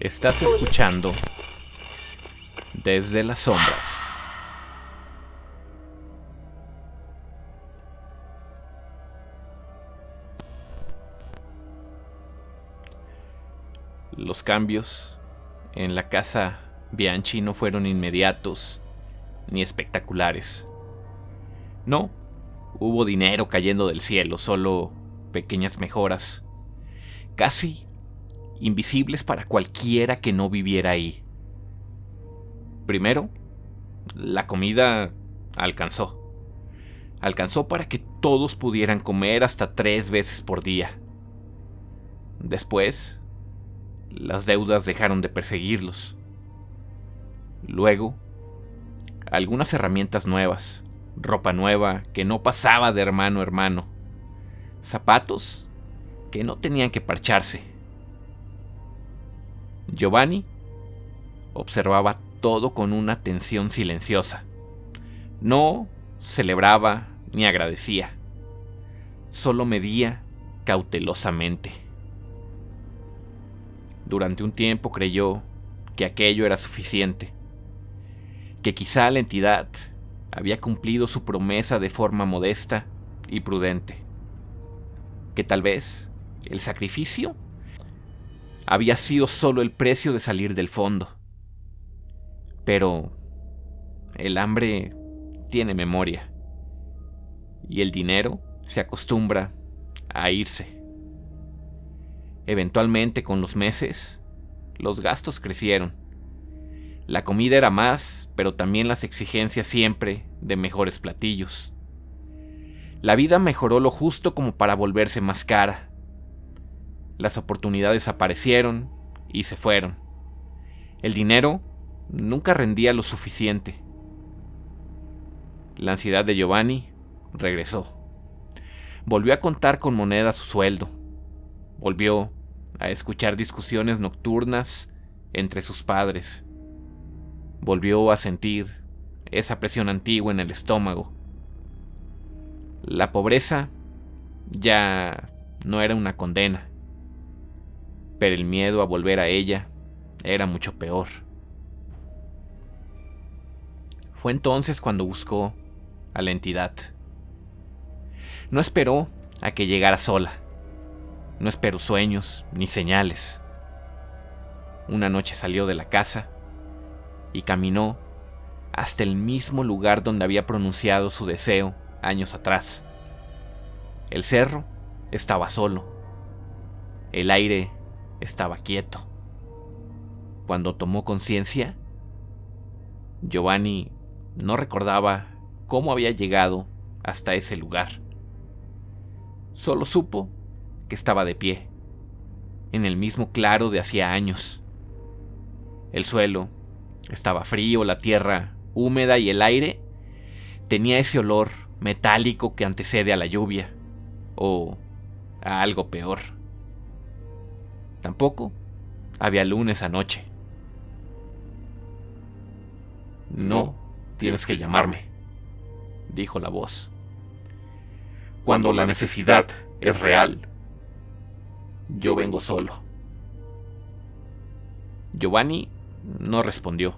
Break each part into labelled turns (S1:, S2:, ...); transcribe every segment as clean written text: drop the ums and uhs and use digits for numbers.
S1: Estás escuchando Desde las Sombras. Los cambios en la casa Bianchi no fueron inmediatos ni espectaculares. No, hubo dinero cayendo del cielo, solo pequeñas mejoras, casi invisibles para cualquiera que no viviera ahí. Primero, la comida alcanzó. Alcanzó para que todos pudieran comer hasta 3 veces por día. Después, las deudas dejaron de perseguirlos. Luego, algunas herramientas nuevas, ropa nueva que no pasaba de hermano a hermano, zapatos que no tenían que parcharse. Giovanni observaba todo con una atención silenciosa. No celebraba ni agradecía. Solo medía cautelosamente. Durante un tiempo creyó que aquello era suficiente, que quizá la entidad había cumplido su promesa de forma modesta y prudente, que tal vez el sacrificio había sido solo el precio de salir del fondo. Pero el hambre tiene memoria y el dinero se acostumbra a irse. Eventualmente, con los meses, los gastos crecieron. La comida era más, pero también las exigencias siempre de mejores platillos. La vida mejoró lo justo como para volverse más cara. Las oportunidades aparecieron y se fueron. El dinero nunca rendía lo suficiente. La ansiedad de Giovanni regresó. Volvió a contar con monedas su sueldo. Volvió a escuchar discusiones nocturnas entre sus padres. Volvió a sentir esa presión antigua en el estómago. La pobreza ya no era una condena, pero el miedo a volver a ella era mucho peor. Fue entonces cuando buscó a la entidad. No esperó a que llegara sola. No esperó sueños ni señales. Una noche salió de la casa y caminó hasta el mismo lugar donde había pronunciado su deseo años atrás. El cerro estaba solo. El aire estaba quieto. Cuando tomó conciencia, Giovanni no recordaba cómo había llegado hasta ese lugar. Solo supo que estaba de pie, en el mismo claro de hacía años. El suelo estaba frío, la tierra húmeda y el aire tenía ese olor metálico que antecede a la lluvia, o a algo peor. Tampoco había luna esa noche. No tienes que llamarme, dijo la voz. Cuando la necesidad es real, yo vengo solo. Giovanni no respondió.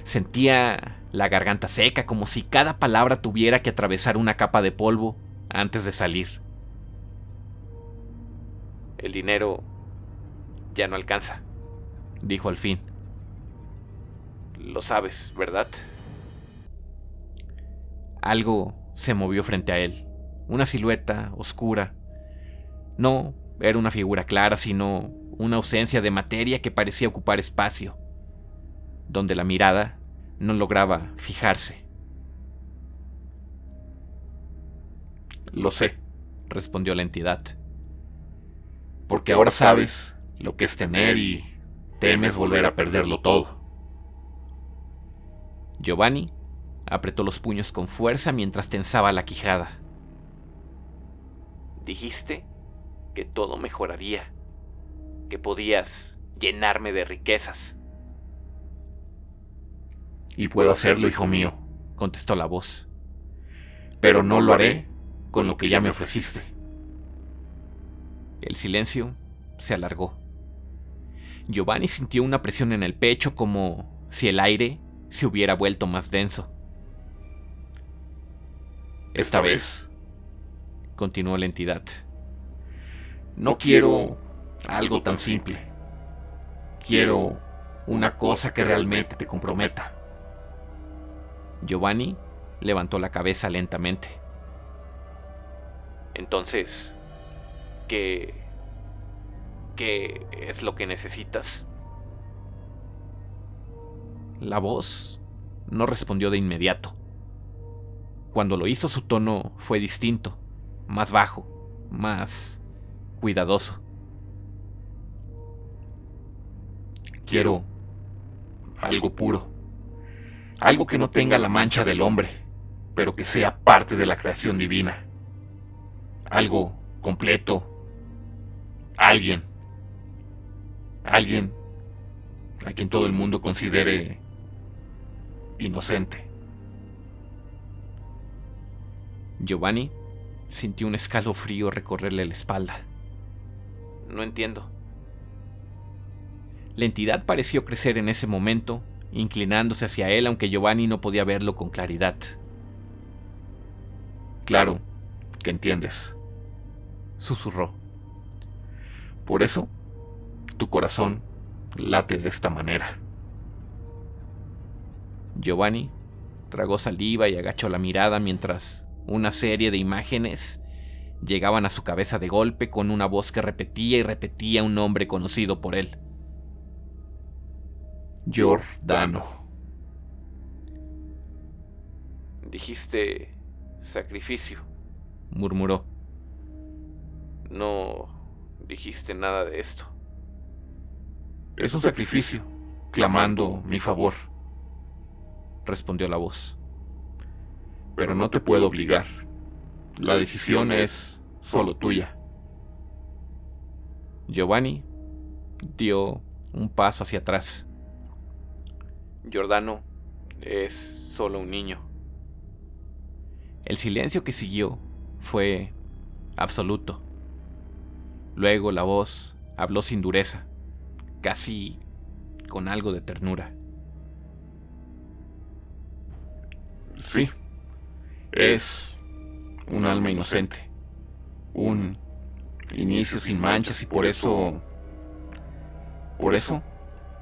S1: Sentía la garganta seca, como si cada palabra tuviera que atravesar una capa de polvo antes de salir. El dinero ya no alcanza, dijo al fin. Lo sabes, ¿verdad? Algo se movió frente a él, una silueta oscura. No era una figura clara, sino una ausencia de materia que parecía ocupar espacio, donde la mirada no lograba fijarse. Lo sé, respondió la entidad, porque ahora sabes lo que es tener y temes volver a perderlo todo. Giovanni apretó los puños con fuerza mientras tensaba la quijada. Dijiste que todo mejoraría, que podías llenarme de riquezas. Y puedo hacerlo, hijo mío, contestó la voz. Pero no lo haré con lo que ya me ofreciste. El silencio se alargó. Giovanni sintió una presión en el pecho, como si el aire se hubiera vuelto más denso.
S2: Esta vez,
S1: continuó la entidad, no quiero algo tan simple. Quiero una cosa que realmente te comprometa. Giovanni levantó la cabeza lentamente. Entonces, ¿qué es lo que necesitas? La voz no respondió de inmediato. Cuando lo hizo, su tono fue distinto, más bajo, más cuidadoso. Quiero algo puro, algo que no tenga la mancha del hombre, pero que sea parte de la creación divina. Algo completo. Alguien a quien todo el mundo considere inocente. Giovanni sintió un escalofrío recorrerle la espalda. No entiendo. La entidad pareció crecer en ese momento, inclinándose hacia él, aunque Giovanni no podía verlo con claridad.
S2: Claro que entiendes,
S1: susurró.
S2: Por eso, tu corazón late de esta manera.
S1: Giovanni tragó saliva y agachó la mirada mientras una serie de imágenes llegaban a su cabeza de golpe, con una voz que repetía y repetía un nombre conocido por él.
S2: Giordano.
S1: Dijiste sacrificio, murmuró. No dijiste nada de esto.
S2: Es un sacrificio, clamando mi favor,
S1: respondió la voz.
S2: Pero no te puedo obligar. La decisión es solo tuya.
S1: Giovanni dio un paso hacia atrás. Giordano es solo un niño. El silencio que siguió fue absoluto. Luego la voz habló sin dureza, casi con algo de ternura.
S2: Sí, es un alma inocente, un inicio sin manchas, y por eso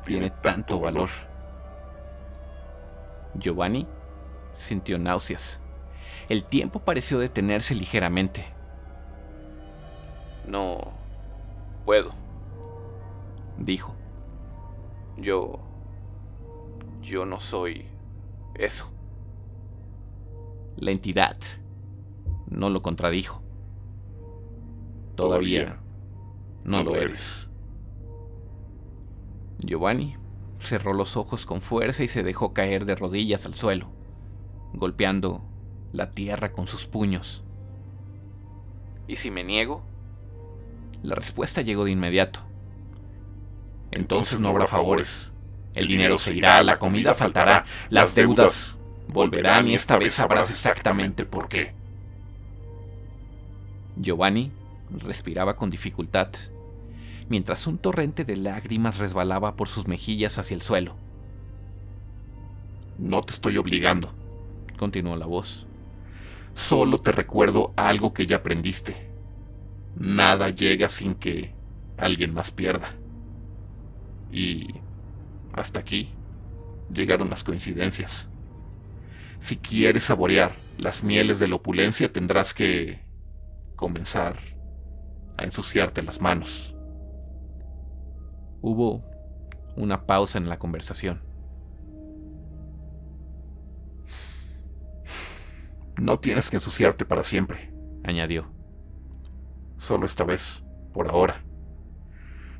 S2: tiene tanto valor.
S1: Giovanni sintió náuseas. El tiempo pareció detenerse ligeramente. No puedo, dijo. Yo no soy eso. La entidad no lo contradijo.
S2: Todavía no lo eres.
S1: Giovanni cerró los ojos con fuerza y se dejó caer de rodillas al suelo, golpeando la tierra con sus puños. ¿Y si me niego? La respuesta llegó de inmediato.
S2: Entonces no habrá favores. El dinero se irá, la comida faltará, las deudas volverán, y esta vez sabrás exactamente por qué.
S1: Giovanni respiraba con dificultad, mientras un torrente de lágrimas resbalaba por sus mejillas hacia el suelo.
S2: No te estoy obligando,
S1: continuó la voz.
S2: Solo te recuerdo algo que ya aprendiste. Nada llega sin que alguien más pierda. Y hasta aquí llegaron las coincidencias. Si quieres saborear las mieles de la opulencia, tendrás que comenzar a ensuciarte las manos.
S1: Hubo una pausa en la conversación.
S2: No tienes que ensuciarte para siempre,
S1: añadió.
S2: Solo esta vez, por ahora.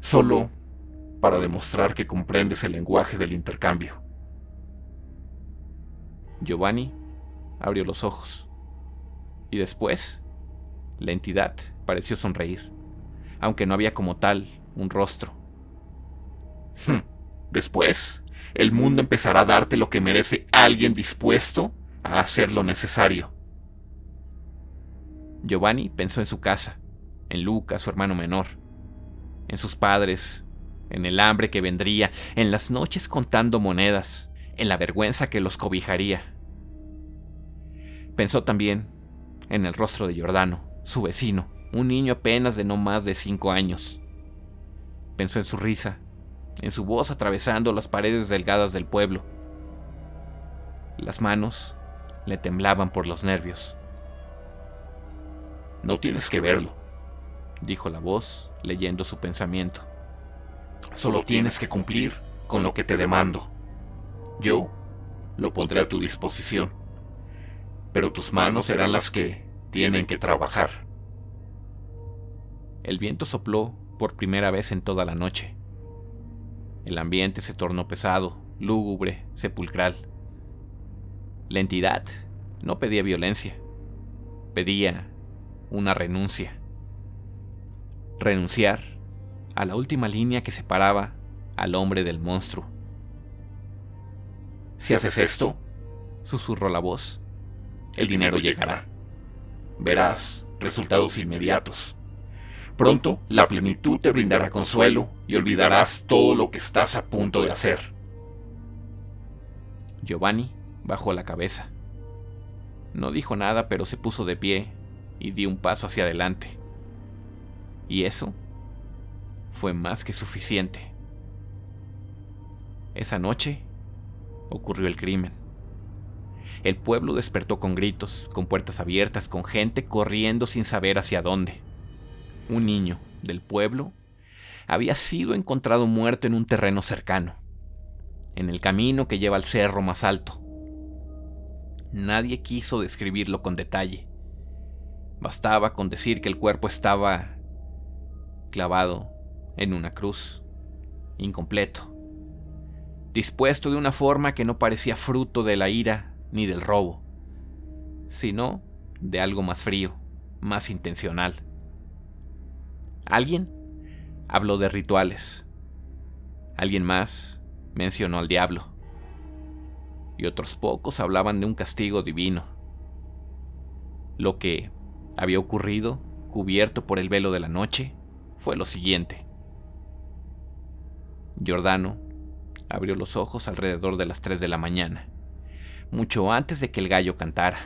S2: Solo para demostrar que comprendes el lenguaje del intercambio.
S1: Giovanni abrió los ojos. Y después, la entidad pareció sonreír, aunque no había como tal un rostro.
S2: Después, el mundo empezará a darte lo que merece alguien dispuesto a hacer lo necesario.
S1: Giovanni pensó en su casa, en Luca, su hermano menor, en sus padres en el hambre que vendría, en las noches contando monedas, en la vergüenza que los cobijaría. Pensó también en el rostro de Giordano, su vecino, un niño apenas de no más de 5 años. Pensó en su risa, en su voz atravesando las paredes delgadas del pueblo. Las manos le temblaban por los nervios.
S2: No tienes que verlo,
S1: dijo la voz, leyendo su pensamiento.
S2: Solo tienes que cumplir con lo que te demando. Yo lo pondré a tu disposición, pero tus manos serán las que tienen que trabajar.
S1: El viento sopló por primera vez en toda la noche. El ambiente se tornó pesado, lúgubre, sepulcral. La entidad no pedía violencia, pedía una renuncia. Renunciar a la última línea que separaba al hombre del monstruo.
S2: Si haces esto,
S1: susurró la voz,
S2: el dinero llegará. Verás resultados inmediatos. Pronto la plenitud te brindará consuelo y olvidarás todo lo que estás a punto de hacer.
S1: Giovanni bajó la cabeza. No dijo nada, pero se puso de pie y dio un paso hacia adelante. Y eso fue más que suficiente. Esa noche ocurrió el crimen. El pueblo despertó con gritos, con puertas abiertas, con gente corriendo sin saber hacia dónde. Un niño del pueblo había sido encontrado muerto en un terreno cercano, en el camino que lleva al cerro más alto. Nadie quiso describirlo con detalle. Bastaba con decir que el cuerpo estaba clavado en una cruz, incompleto, dispuesto de una forma que no parecía fruto de la ira ni del robo, sino de algo más frío, más intencional. Alguien habló de rituales, alguien más mencionó al diablo, y otros pocos hablaban de un castigo divino. Lo que había ocurrido, cubierto por el velo de la noche, fue lo siguiente. Giordano abrió los ojos alrededor de las 3 de la mañana, mucho antes de que el gallo cantara.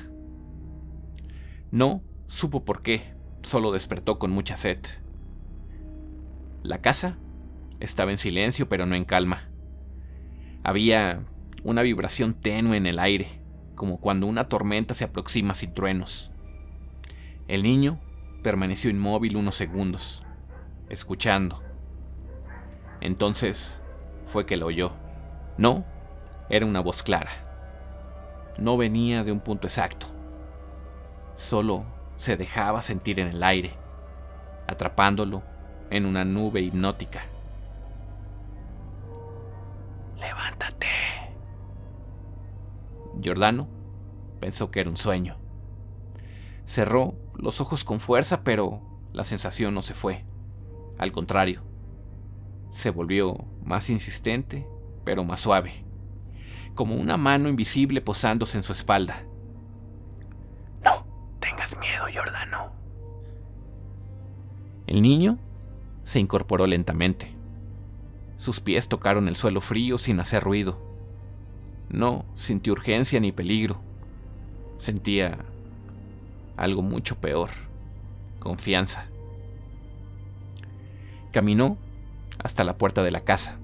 S1: No supo por qué, solo despertó con mucha sed. La casa estaba en silencio, pero no en calma. Había una vibración tenue en el aire, como cuando una tormenta se aproxima sin truenos. El niño permaneció inmóvil unos segundos, escuchando. Entonces fue que lo oyó. No, era una voz clara. No venía de un punto exacto. Solo se dejaba sentir en el aire, atrapándolo en una nube hipnótica.
S3: ¡Levántate!
S1: Giordano pensó que era un sueño. Cerró los ojos con fuerza, pero la sensación no se fue. Al contrario, se volvió más insistente, pero más suave, como una mano invisible posándose en su espalda.
S3: No tengas miedo, Giordano.
S1: El niño se incorporó lentamente. Sus pies tocaron el suelo frío sin hacer ruido. No sintió urgencia ni peligro. Sentía algo mucho peor: confianza. Caminó hasta la puerta de la casa.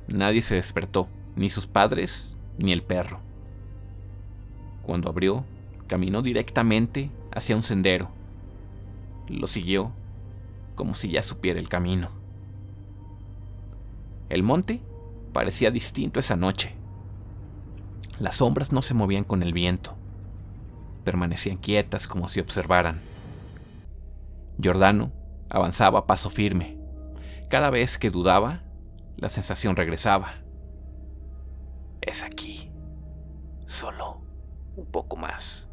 S1: Nadie se despertó, ni sus padres ni el perro. Cuando abrió, caminó directamente hacia un sendero. Lo siguió como si ya supiera el camino. El monte parecía distinto esa noche. Las sombras no se movían con el viento. Permanecían quietas como si observaran. Giordano avanzaba a paso firme. Cada vez que dudaba, la sensación regresaba.
S3: Es aquí. Solo un poco más.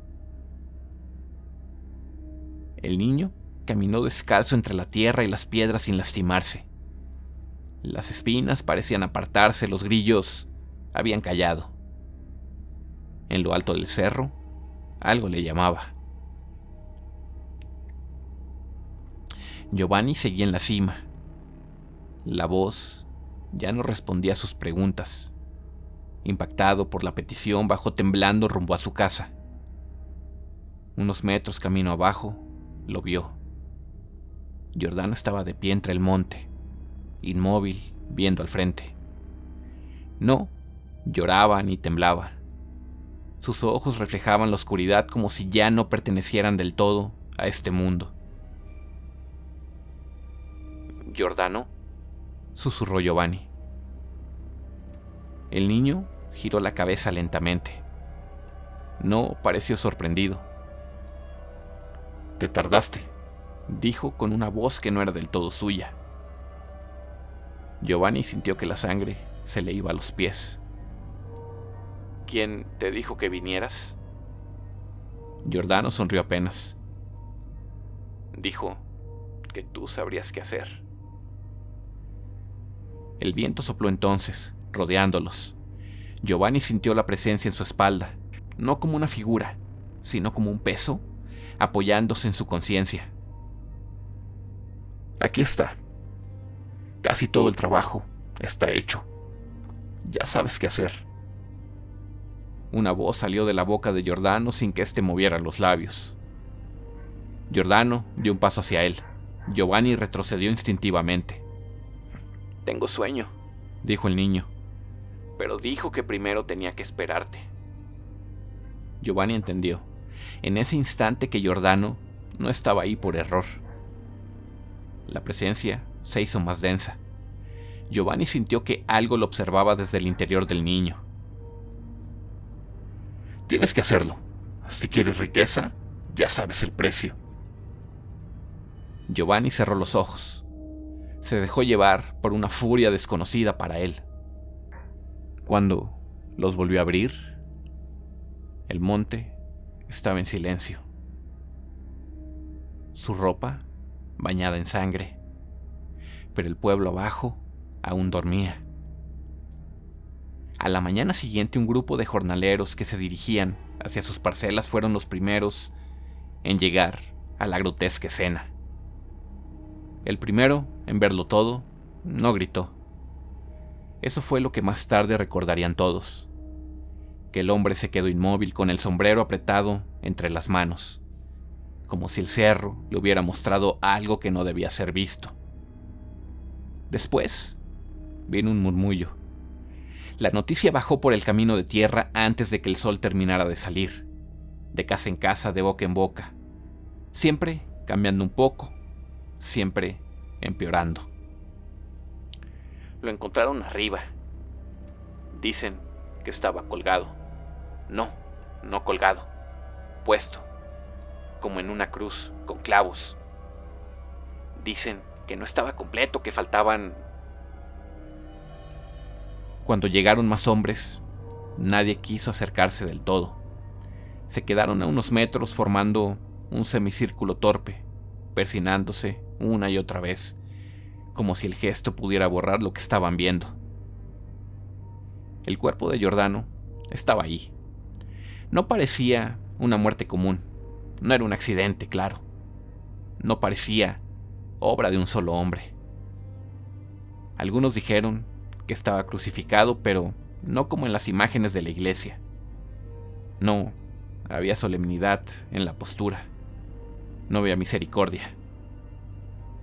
S1: El niño caminó descalzo entre la tierra y las piedras sin lastimarse. Las espinas parecían apartarse, los grillos habían callado. En lo alto del cerro, algo le llamaba. Giovanni seguía en la cima. La voz ya no respondía a sus preguntas. Impactado por la petición, bajó temblando rumbo a su casa. Unos metros camino abajo, lo vio. Giordano estaba de pie entre el monte, inmóvil, viendo al frente. No lloraba ni temblaba. Sus ojos reflejaban la oscuridad como si ya no pertenecieran del todo a este mundo.
S3: ¿Giordano?
S1: Susurró Giovanni. El niño giró la cabeza lentamente. No pareció sorprendido.
S2: «Te tardaste»,
S1: dijo con una voz que no era del todo suya. Giovanni sintió que la sangre se le iba a los pies.
S3: ¿Quién te dijo que vinieras?
S1: Giordano sonrió apenas.
S3: Dijo que tú sabrías qué hacer.
S1: El viento sopló entonces, rodeándolos. Giovanni sintió la presencia en su espalda, no como una figura, sino como un peso, apoyándose en su conciencia.
S2: «Aquí está. Casi todo el trabajo está hecho. Ya sabes qué hacer».
S1: Una voz salió de la boca de Giordano sin que éste moviera los labios. Giordano dio un paso hacia él. Giovanni retrocedió instintivamente.
S3: Tengo sueño,
S1: dijo el niño.
S3: pero dijo que primero tenía que esperarte.
S1: Giovanni entendió, en ese instante, que Giordano no estaba ahí por error. La presencia se hizo más densa. Giovanni sintió que algo lo observaba desde el interior del niño.
S2: «Tienes que hacerlo. Si quieres riqueza, ya sabes el precio».
S1: Giovanni cerró los ojos. Se dejó llevar por una furia desconocida para él. Cuando los volvió a abrir, el monte estaba en silencio. Su ropa bañada en sangre, pero el pueblo abajo aún dormía. A la mañana siguiente, un grupo de jornaleros que se dirigían hacia sus parcelas fueron los primeros en llegar a la grotesca escena. El primero en verlo todo no gritó. Eso fue lo que más tarde recordarían todos, que el hombre se quedó inmóvil con el sombrero apretado entre las manos, como si el cerro le hubiera mostrado algo que no debía ser visto. Después vino un murmullo. La noticia bajó por el camino de tierra antes de que el sol terminara de salir, de casa en casa, de boca en boca, siempre cambiando un poco, siempre empeorando.
S3: Lo encontraron arriba. Dicen que estaba colgado. No colgado. Puesto. Como en una cruz, con clavos. Dicen que no estaba completo, que faltaban...
S1: Cuando llegaron más hombres, nadie quiso acercarse del todo. Se quedaron a unos metros formando un semicírculo torpe, persignándose una y otra vez, como si el gesto pudiera borrar lo que estaban viendo. El cuerpo de Giordano estaba ahí. No parecía una muerte común. No era un accidente, claro. No parecía obra de un solo hombre. Algunos dijeron que estaba crucificado, pero no como en las imágenes de la iglesia. No había solemnidad en la postura. No había misericordia.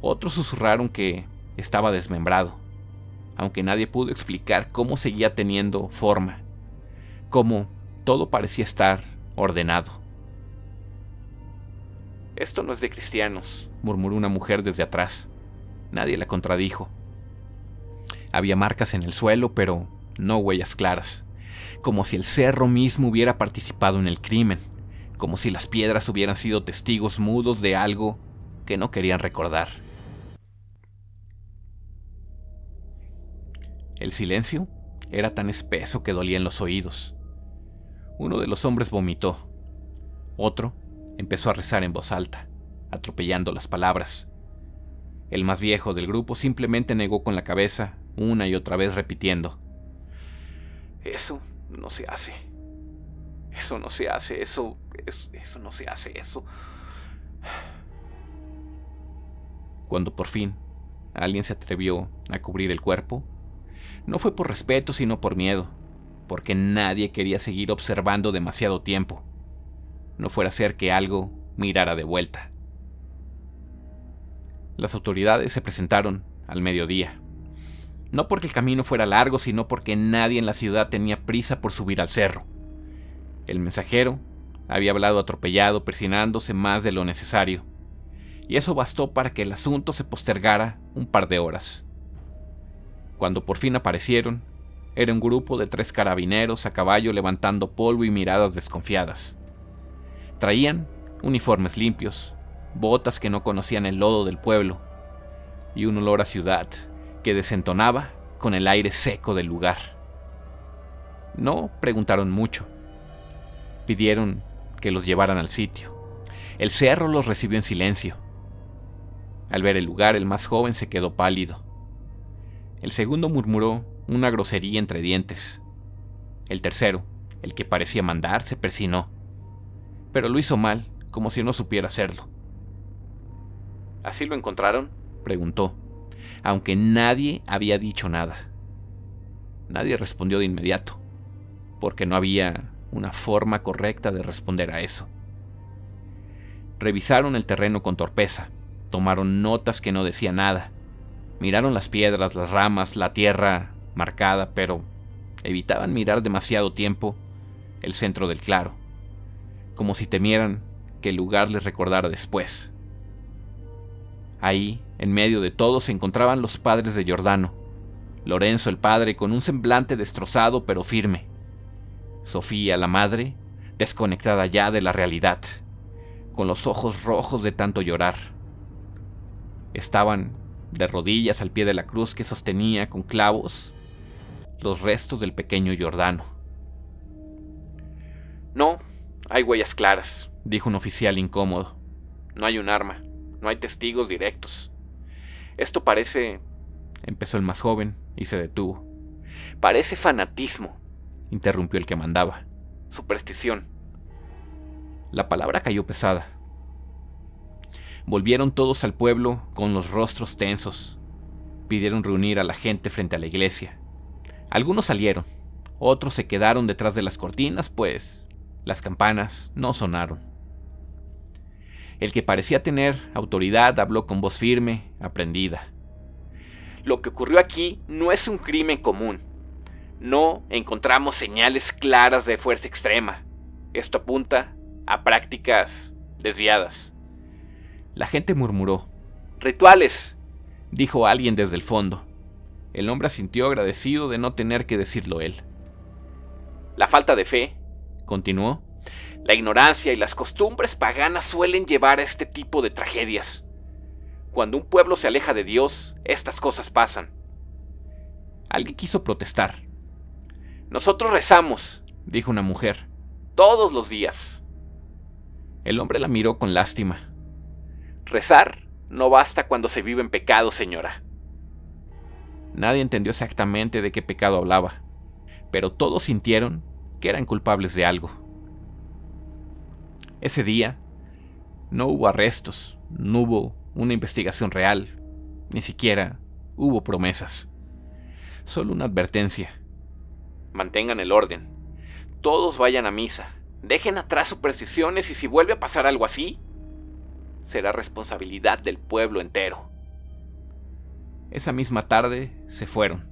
S1: Otros susurraron que estaba desmembrado, aunque nadie pudo explicar cómo seguía teniendo forma, cómo todo parecía estar ordenado.
S3: Esto no es de cristianos,
S1: murmuró una mujer desde atrás. Nadie la contradijo. Había marcas en el suelo, pero no huellas claras, como si el cerro mismo hubiera participado en el crimen, como si las piedras hubieran sido testigos mudos de algo que no querían recordar. El silencio era tan espeso que dolía en los oídos. Uno de los hombres vomitó. Otro empezó a rezar en voz alta, atropellando las palabras. El más viejo del grupo simplemente negó con la cabeza, una y otra vez repitiendo:
S3: Eso no se hace. Eso no se hace, eso no se hace, eso...
S1: Cuando por fin alguien se atrevió a cubrir el cuerpo, No fue por respeto, sino por miedo, porque nadie quería seguir observando demasiado tiempo. No fuera a ser que algo mirara de vuelta. Las autoridades se presentaron al mediodía. No porque el camino fuera largo, sino porque nadie en la ciudad tenía prisa por subir al cerro. El mensajero había hablado atropellado, persignándose más de lo necesario, y eso bastó para que el asunto se postergara un par de horas. Cuando por fin aparecieron, era un grupo de 3 carabineros a caballo levantando polvo y miradas desconfiadas. Traían uniformes limpios, botas que no conocían el lodo del pueblo, y un olor a ciudad que desentonaba con el aire seco del lugar. No preguntaron mucho. Pidieron que los llevaran al sitio. El cerro los recibió en silencio. Al ver el lugar, el más joven se quedó pálido. El segundo murmuró una grosería entre dientes. El tercero, el que parecía mandar, se persinó, pero lo hizo mal, como si no supiera hacerlo.
S3: ¿Así lo encontraron?,
S1: preguntó, aunque nadie había dicho nada. Nadie respondió de inmediato, porque no había una forma correcta de responder a eso. Revisaron el terreno con torpeza, tomaron notas que no decían nada, miraron las piedras, las ramas, la tierra marcada, pero evitaban mirar demasiado tiempo el centro del claro, como si temieran que el lugar les recordara después. Ahí, en medio de todo, se encontraban los padres de Giordano. Lorenzo, el padre, con un semblante destrozado pero firme. Sofía, la madre, desconectada ya de la realidad, con los ojos rojos de tanto llorar. Estaban de rodillas al pie de la cruz que sostenía con clavos los restos del pequeño Giordano.
S3: No, hay huellas claras,
S1: dijo un oficial incómodo.
S3: No hay un arma, no hay testigos directos. Esto parece...
S1: empezó el más joven y se detuvo.
S3: Parece fanatismo,
S1: interrumpió el que mandaba.
S3: Superstición.
S1: La palabra cayó pesada. Volvieron todos al pueblo con los rostros tensos. Pidieron reunir a la gente frente a la iglesia. Algunos salieron, otros se quedaron detrás de las cortinas, pues las campanas no sonaron. El que parecía tener autoridad habló con voz firme, aprendida.
S3: Lo que ocurrió aquí no es un crimen común. No encontramos señales claras de fuerza extrema. Esto apunta a prácticas desviadas.
S1: La gente murmuró.
S3: Rituales,
S1: dijo alguien desde el fondo. El hombre asintió agradecido de no tener que decirlo él.
S3: La falta de fe,
S1: continuó.
S3: La ignorancia y las costumbres paganas suelen llevar a este tipo de tragedias. Cuando un pueblo se aleja de Dios, estas cosas pasan.
S1: Alguien quiso protestar.
S3: Nosotros rezamos,
S1: dijo una mujer,
S3: todos los días.
S1: El hombre la miró con lástima.
S3: Rezar no basta cuando se vive en pecado, señora.
S1: Nadie entendió exactamente de qué pecado hablaba, pero todos sintieron que eran culpables de algo. Ese día no hubo arrestos, no hubo una investigación real, ni siquiera hubo promesas. Solo una advertencia.
S3: Mantengan el orden. Todos vayan a misa. Dejen atrás supersticiones y si vuelve a pasar algo así, será responsabilidad del pueblo entero.
S1: Esa misma tarde se fueron.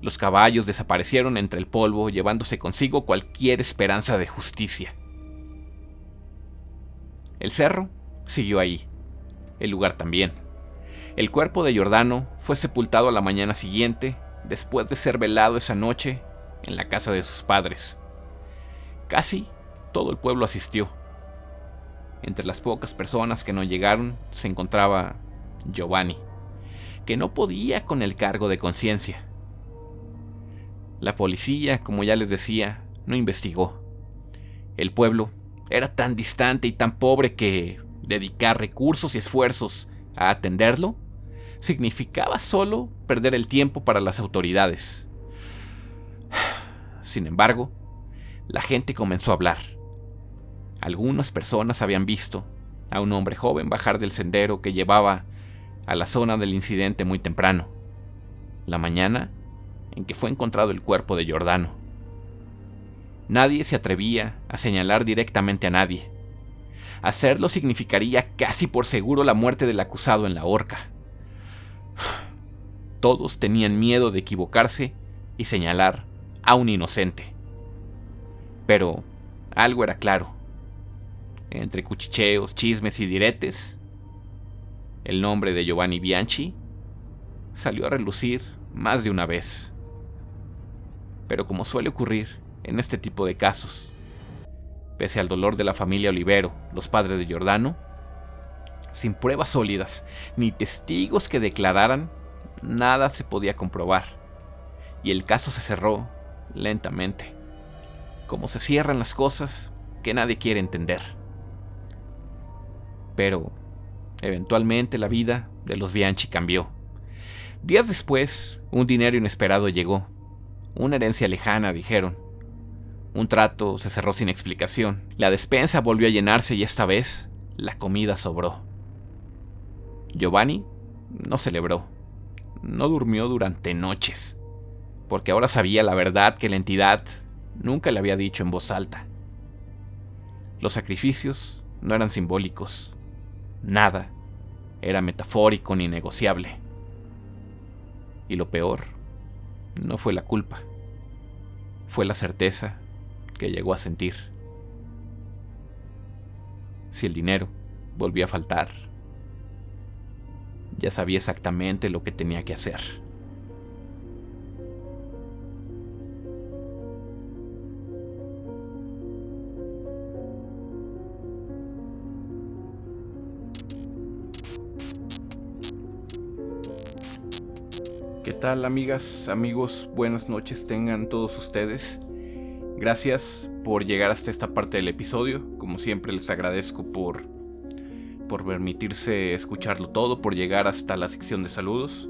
S1: Los caballos desaparecieron entre el polvo, llevándose consigo cualquier esperanza de justicia. El cerro siguió ahí, el lugar también. El cuerpo de Giordano fue sepultado a la mañana siguiente, después de ser velado esa noche en la casa de sus padres. Casi todo el pueblo asistió. Entre las pocas personas que no llegaron se encontraba Giovanni, que no podía con el cargo de conciencia. La policía, como ya les decía, no investigó. El pueblo era tan distante y tan pobre que dedicar recursos y esfuerzos a atenderlo significaba solo perder el tiempo para las autoridades. Sin embargo, la gente comenzó a hablar. Algunas personas habían visto a un hombre joven bajar del sendero que llevaba a la zona del incidente muy temprano. La mañana en que fue encontrado el cuerpo de Giordano. Nadie se atrevía a señalar directamente a nadie. Hacerlo significaría casi por seguro la muerte del acusado en la horca. Todos tenían miedo de equivocarse y señalar a un inocente. Pero algo era claro. Entre cuchicheos, chismes y diretes, el nombre de Giovanni Bianchi salió a relucir más de una vez. Pero como suele ocurrir en este tipo de casos, pese al dolor de la familia Olivero, los padres de Giordano, sin pruebas sólidas ni testigos que declararan, nada se podía comprobar, y el caso se cerró lentamente, como se cierran las cosas que nadie quiere entender. Pero eventualmente la vida de los Bianchi cambió. Días después, un dinero inesperado llegó. Una herencia lejana, dijeron. Un trato se cerró sin explicación. La despensa volvió a llenarse y esta vez la comida sobró. Giovanni no celebró. No durmió durante noches, porque ahora sabía la verdad que la entidad nunca le había dicho en voz alta. Los sacrificios no eran simbólicos. Nada era metafórico ni negociable. Y lo peor no fue la culpa, fue la certeza que llegó a sentir. Si el dinero volvía a faltar, ya sabía exactamente lo que tenía que hacer. ¿Qué tal, amigas, amigos? Buenas noches tengan todos ustedes. Gracias por llegar hasta esta parte del episodio. Como siempre les agradezco por permitirse escucharlo todo, por llegar hasta la sección de saludos.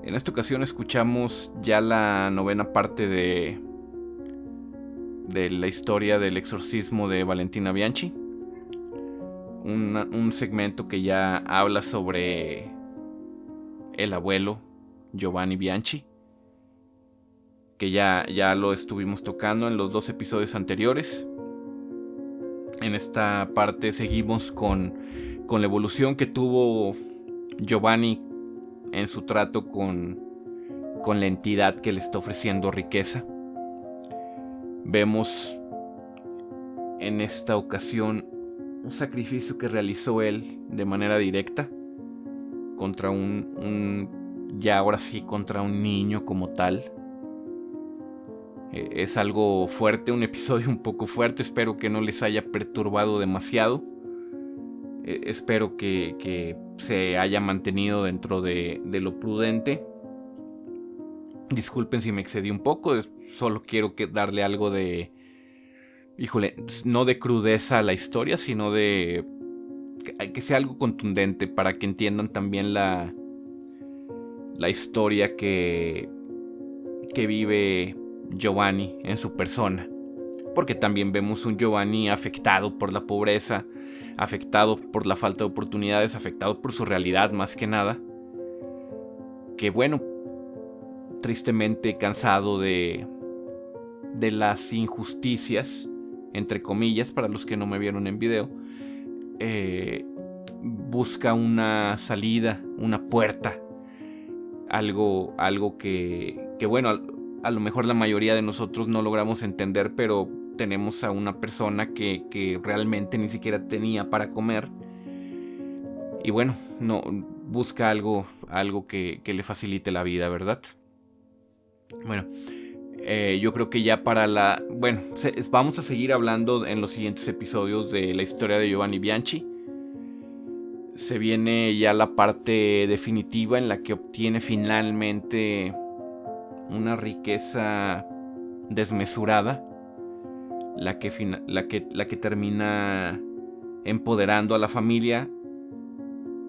S1: En esta ocasión escuchamos ya la 9ª parte de la historia del exorcismo de Valentina Bianchi. Un segmento que ya habla sobre el abuelo Giovanni Bianchi, que ya lo estuvimos tocando en los 2 episodios anteriores. En esta parte seguimos con la evolución que tuvo Giovanni en su trato con la entidad que le está ofreciendo riqueza. Vemos en esta ocasión un sacrificio que realizó él de manera directa contra ya ahora sí contra un niño como tal. Es algo fuerte, un episodio un poco fuerte. Espero que no les haya perturbado demasiado. Espero que se haya mantenido dentro de lo prudente. Disculpen si me excedí un poco. Solo quiero darle algo de... no de crudeza a la historia, sino de... que sea algo contundente para que entiendan también la historia que vive Giovanni en su persona, porque también vemos un Giovanni afectado por la pobreza, afectado por la falta de oportunidades, afectado por su realidad más que nada, que bueno, tristemente cansado de las injusticias, entre comillas, para los que no me vieron en video, busca una salida, una puerta, algo que bueno, a lo mejor la mayoría de nosotros no logramos entender, pero tenemos a una persona que realmente ni siquiera tenía para comer. Y bueno, no busca algo que le facilite la vida, ¿verdad? Bueno, yo creo que ya vamos a seguir hablando en los siguientes episodios de la historia de Giovanni Bianchi. Se viene ya la parte definitiva en la que obtiene finalmente una riqueza desmesurada, la que termina empoderando a la familia,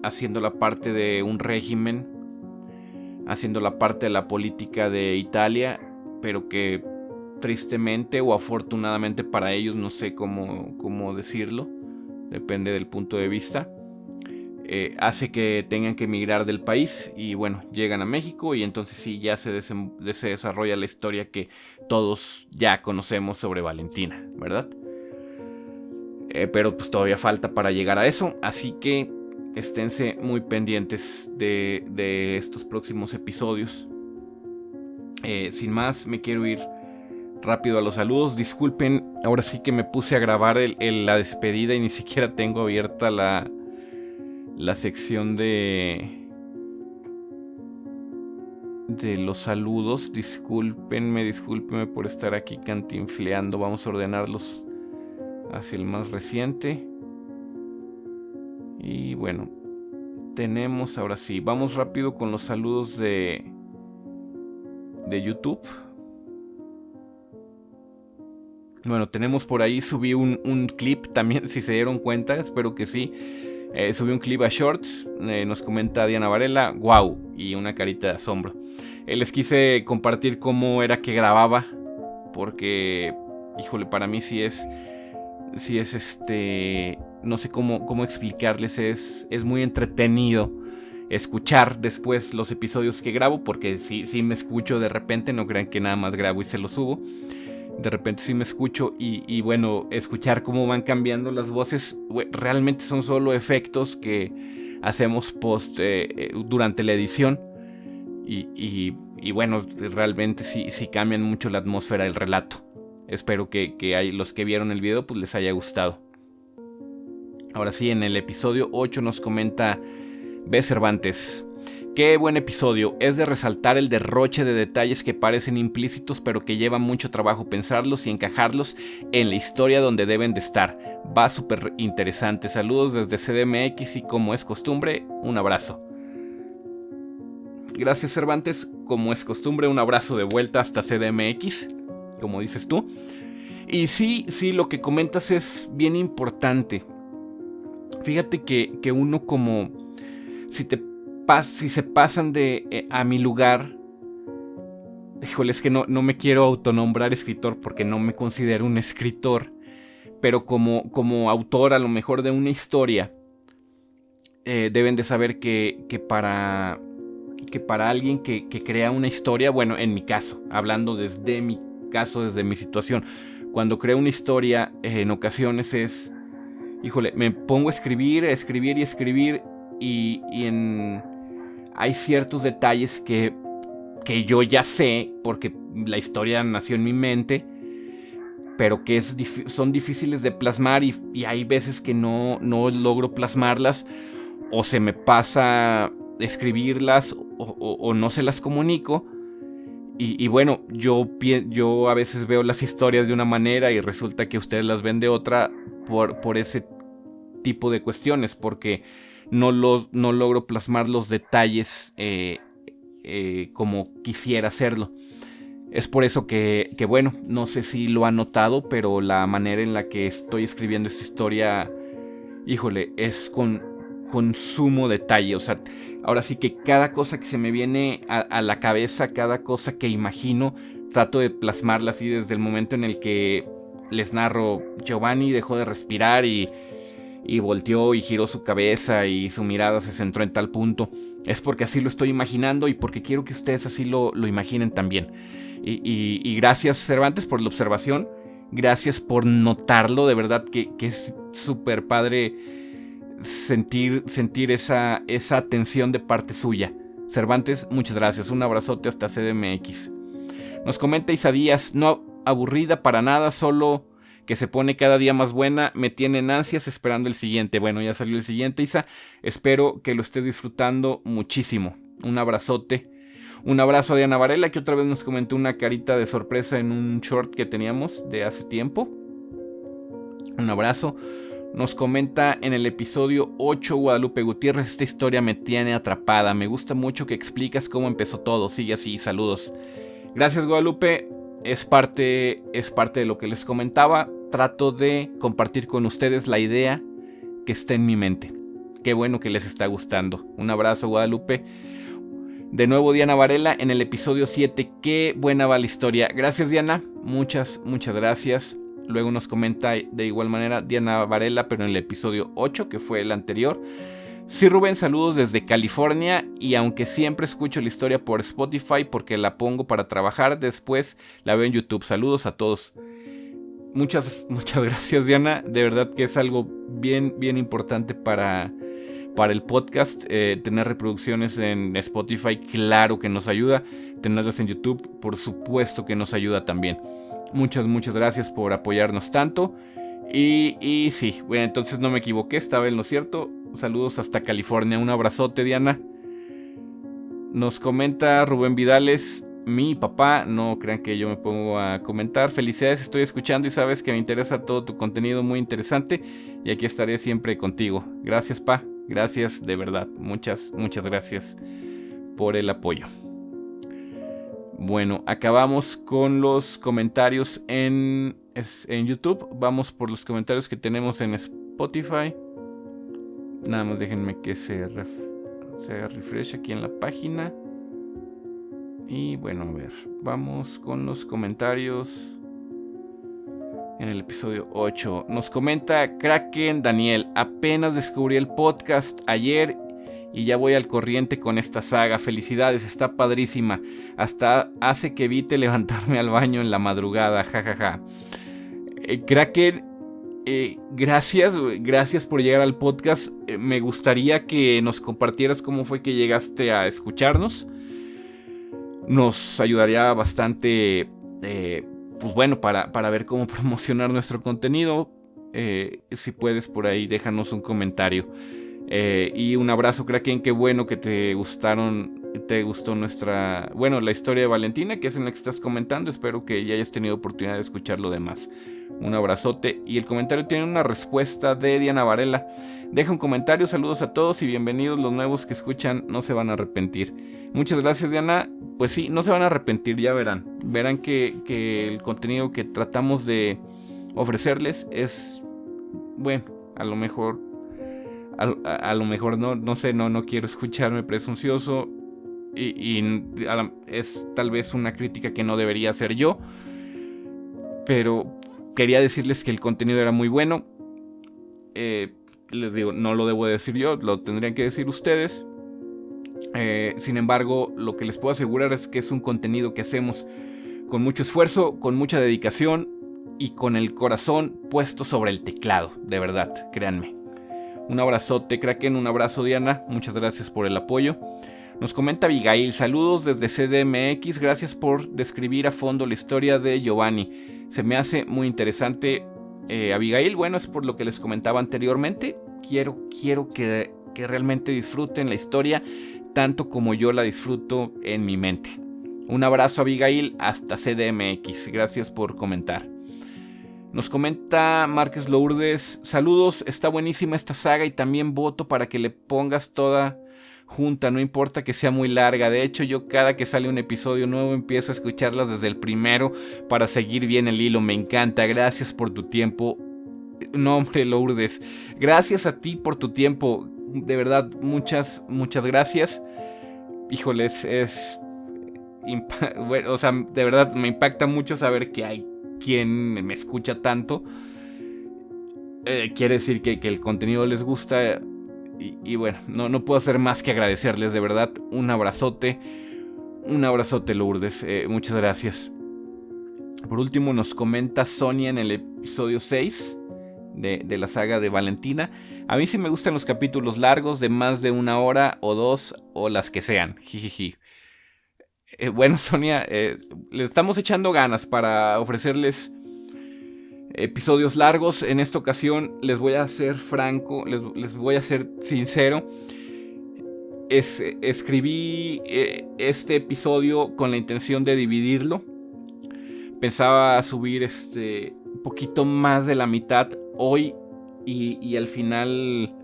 S1: haciéndola parte de un régimen, haciéndola parte de la política de Italia, pero que tristemente o afortunadamente para ellos, no sé cómo decirlo, depende del punto de vista, hace que tengan que emigrar del país y bueno, llegan a México y entonces sí, ya se desarrolla la historia que todos ya conocemos sobre Valentina, ¿verdad? Pero pues todavía falta para llegar a eso, así que esténse muy pendientes de estos próximos episodios. Sin más, me quiero ir rápido a los saludos. Disculpen, ahora sí que me puse a grabar la despedida y ni siquiera tengo abierta la sección de los saludos. Discúlpenme por estar aquí cantinfleando. Vamos a ordenarlos hacia el más reciente. Y bueno, tenemos ahora sí. Vamos rápido con los saludos de YouTube. Bueno, tenemos por ahí, subí un clip también, si se dieron cuenta, espero que sí. Subí un clip a Shorts, nos comenta Diana Varela, wow, y una carita de asombro. Les quise compartir cómo era que grababa, porque, híjole, para mí sí es no sé cómo explicarles, es muy entretenido escuchar después los episodios que grabo, porque sí me escucho de repente, no crean que nada más grabo y se los subo. De repente sí me escucho y bueno, escuchar cómo van cambiando las voces, realmente son solo efectos que hacemos durante la edición y bueno, realmente sí cambian mucho la atmósfera del relato. Espero que los que vieron el video pues les haya gustado. Ahora sí, en el episodio 8 nos comenta B. Cervantes: qué buen episodio, es de resaltar el derroche de detalles que parecen implícitos pero que lleva mucho trabajo pensarlos y encajarlos en la historia donde deben de estar. Va súper interesante. Saludos desde CDMX y como es costumbre, un abrazo. Gracias, Cervantes, como es costumbre, un abrazo de vuelta hasta CDMX, como dices tú. Y sí, lo que comentas es bien importante. Fíjate que uno como... Si se pasan a mi lugar, híjole, es que no me quiero autonombrar escritor porque no me considero un escritor, pero como autor a lo mejor de una historia, deben de saber que para alguien que crea una historia, bueno, en mi caso, hablando desde mi caso, desde mi situación, cuando creo una historia, en ocasiones es, híjole, me pongo a escribir y hay ciertos detalles que yo ya sé porque la historia nació en mi mente, pero que son difíciles de plasmar y hay veces que no logro plasmarlas o se me pasa escribirlas o no se las comunico y bueno, yo a veces veo las historias de una manera y resulta que ustedes las ven de otra por ese tipo de cuestiones, porque no logro plasmar los detalles como quisiera hacerlo. Es por eso que bueno, no sé si lo han notado, pero la manera en la que estoy escribiendo esta historia, híjole, es con sumo detalle. O sea, ahora sí que cada cosa que se me viene a la cabeza, cada cosa que imagino, trato de plasmarla así desde el momento en el que les narro, Giovanni dejó de respirar y volteó y giró su cabeza y su mirada se centró en tal punto. Es porque así lo estoy imaginando y porque quiero que ustedes así lo imaginen también. Y gracias, Cervantes, por la observación. Gracias por notarlo. De verdad que es súper padre sentir esa atención de parte suya. Cervantes, muchas gracias. Un abrazote hasta CDMX. Nos comenta Isa Díaz: no aburrida para nada, solo que se pone cada día más buena, me tienen ansias esperando el siguiente. Bueno, ya salió el siguiente, Isa, espero que lo estés disfrutando muchísimo. Un abrazote, un abrazo a Diana Varela, que otra vez nos comentó una carita de sorpresa en un short que teníamos de hace tiempo. Un abrazo. Nos comenta en el episodio 8 Guadalupe Gutiérrez: esta historia me tiene atrapada, me gusta mucho que explicas cómo empezó todo, sigue así, saludos. Gracias, Guadalupe. Es parte de lo que les comentaba. Trato de compartir con ustedes la idea que está en mi mente. Qué bueno que les está gustando. Un abrazo, Guadalupe. De nuevo, Diana Varela en el episodio 7. Qué buena va la historia. Gracias, Diana. Muchas gracias. Luego nos comenta de igual manera Diana Varela, pero en el episodio 8, que fue el anterior. Sí, Rubén, saludos desde California, y aunque siempre escucho la historia por Spotify porque la pongo para trabajar, después la veo en YouTube. Saludos a todos. Muchas gracias, Diana. De verdad que es algo bien importante para el podcast. Tener reproducciones en Spotify, claro que nos ayuda. Tenerlas en YouTube, por supuesto que nos ayuda también. Muchas gracias por apoyarnos tanto. Y sí, bueno, entonces no me equivoqué, estaba en lo cierto. Saludos hasta California. Un abrazote, Diana. Nos comenta Rubén Vidales: mi papá, no crean que yo me pongo a comentar. Felicidades, estoy escuchando y sabes que me interesa todo tu contenido, muy interesante. Y aquí estaré siempre contigo. Gracias, pa. Gracias, de verdad. Muchas gracias por el apoyo. Bueno, acabamos con los comentarios en YouTube. Vamos por los comentarios que tenemos en Spotify. Nada más déjenme que se refresh aquí en la página. Y bueno, a ver, vamos con los comentarios en el episodio 8. Nos comenta Kraken Daniel: apenas descubrí el podcast ayer y ya voy al corriente con esta saga. Felicidades, está padrísima. Hasta hace que evite levantarme al baño en la madrugada, jajaja. Kraken, gracias por llegar al podcast. Me gustaría que nos compartieras cómo fue que llegaste a escucharnos. Nos ayudaría bastante, pues bueno, para ver cómo promocionar nuestro contenido. Si puedes, por ahí déjanos un comentario. Y un abrazo, Kraken. Qué bueno que te gustó la historia de Valentina, que es en la que estás comentando. Espero que ya hayas tenido oportunidad de escuchar lo demás. Un abrazote. Y el comentario tiene una respuesta de Diana Varela. Deja un comentario: saludos a todos y bienvenidos los nuevos que escuchan, no se van a arrepentir. Muchas gracias, Diana. Pues sí, no se van a arrepentir, ya verán. Verán que el contenido que tratamos de ofrecerles es, bueno, a lo mejor no sé, no quiero escucharme presuncioso y es tal vez una crítica que no debería hacer yo, pero quería decirles que el contenido era muy bueno. Les digo, no lo debo decir yo, lo tendrían que decir ustedes. Sin embargo, lo que les puedo asegurar es que es un contenido que hacemos con mucho esfuerzo, con mucha dedicación y con el corazón puesto sobre el teclado, de verdad, créanme. Un abrazote, Kraken, un abrazo, Diana, muchas gracias por el apoyo. Nos comenta Abigail: saludos desde CDMX, gracias por describir a fondo la historia de Giovanni, se me hace muy interesante. Abigail, bueno, es por lo que les comentaba anteriormente. Quiero que realmente disfruten la historia tanto como yo la disfruto en mi mente. Un abrazo, Abigail, hasta CDMX, gracias por comentar. Nos comenta Márquez Lourdes: saludos, está buenísima esta saga y también voto para que le pongas toda junta, no importa que sea muy larga. De hecho, yo cada que sale un episodio nuevo empiezo a escucharlas desde el primero para seguir bien el hilo. Me encanta, gracias por tu tiempo. No, hombre, Lourdes, gracias a ti por tu tiempo, de verdad, muchas gracias. Híjoles, bueno, o sea, de verdad me impacta mucho saber que hay quien me escucha tanto. Quiere decir que el contenido les gusta. Y bueno, no puedo hacer más que agradecerles, de verdad. Un abrazote, Lourdes. Muchas gracias. Por último, nos comenta Sonia en el episodio 6 de la saga de Valentina: a mí sí me gustan los capítulos largos, de más de 1 hora o 2, o las que sean. Jijiji. Bueno, Sonia, le estamos echando ganas para ofrecerles episodios largos. En esta ocasión les voy a ser franco, les voy a ser sincero. Escribí este episodio con la intención de dividirlo. Pensaba subir un poquito más de la mitad hoy y al final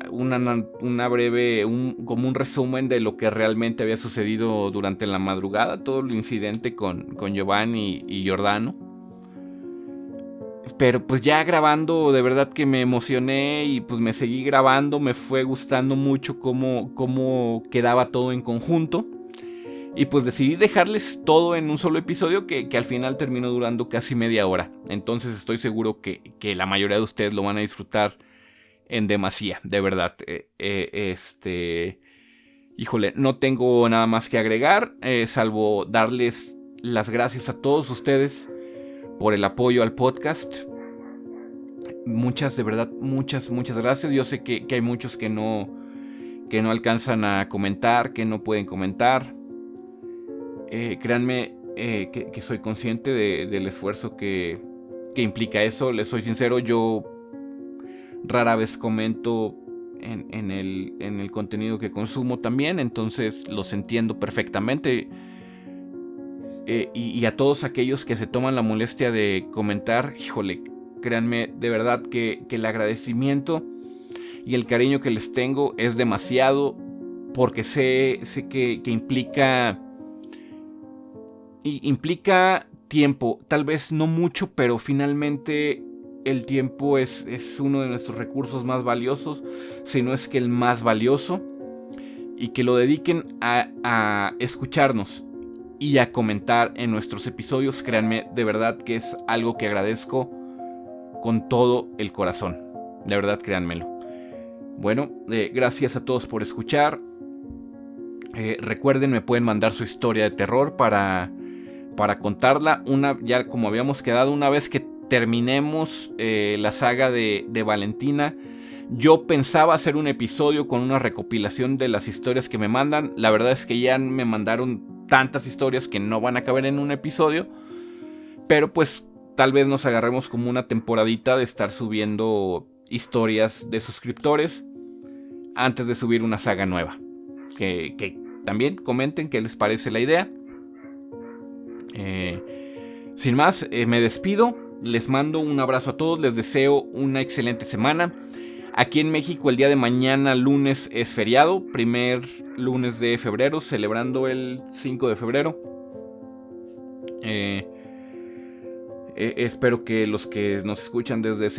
S1: una breve, como un resumen de lo que realmente había sucedido durante la madrugada, todo el incidente con Giovanni y Giordano. Pero pues ya grabando, de verdad que me emocioné y pues me seguí grabando. Me fue gustando mucho cómo quedaba todo en conjunto. Y pues decidí dejarles todo en un solo episodio que al final terminó durando casi media hora. Entonces estoy seguro que la mayoría de ustedes lo van a disfrutar en demasía, de verdad. Híjole, no tengo nada más que agregar, salvo darles las gracias a todos ustedes por el apoyo al podcast. De verdad, muchas gracias. Yo sé que hay muchos que no alcanzan a comentar, que no pueden comentar. Créanme que soy consciente del esfuerzo que implica eso. Les soy sincero, yo rara vez comento en el contenido que consumo también, entonces los entiendo perfectamente. Y a todos aquellos que se toman la molestia de comentar, híjole, créanme de verdad que el agradecimiento y el cariño que les tengo es demasiado, porque sé que implica tiempo, tal vez no mucho, pero finalmente el tiempo es uno de nuestros recursos más valiosos, si no es que el más valioso, y que lo dediquen a escucharnos y a comentar en nuestros episodios. Créanme, de verdad que es algo que agradezco con todo el corazón, de verdad, créanmelo. Bueno, gracias a todos por escuchar. Recuerden, me pueden mandar su historia de terror para contarla. Ya como habíamos quedado, una vez que terminemos la saga de Valentina, yo pensaba hacer un episodio con una recopilación de las historias que me mandan. La verdad es que ya me mandaron tantas historias que no van a caber en un episodio, pero pues tal vez nos agarremos como una temporadita de estar subiendo historias de suscriptores antes de subir una saga nueva. Que también comenten qué les parece la idea. Sin más, me despido. Les mando un abrazo a todos. Les deseo una excelente semana. Aquí en México el día de mañana, lunes, es feriado. Primer lunes de febrero, celebrando el 5 de febrero. Espero que los que nos escuchan desde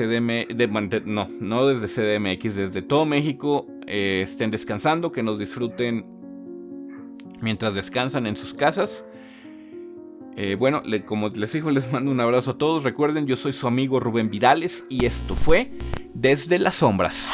S1: no desde CDMX, desde todo México, estén descansando, que nos disfruten mientras descansan en sus casas. Bueno, como les digo, les mando un abrazo a todos. Recuerden, yo soy su amigo Rubén Vidales y esto fue Desde las Sombras.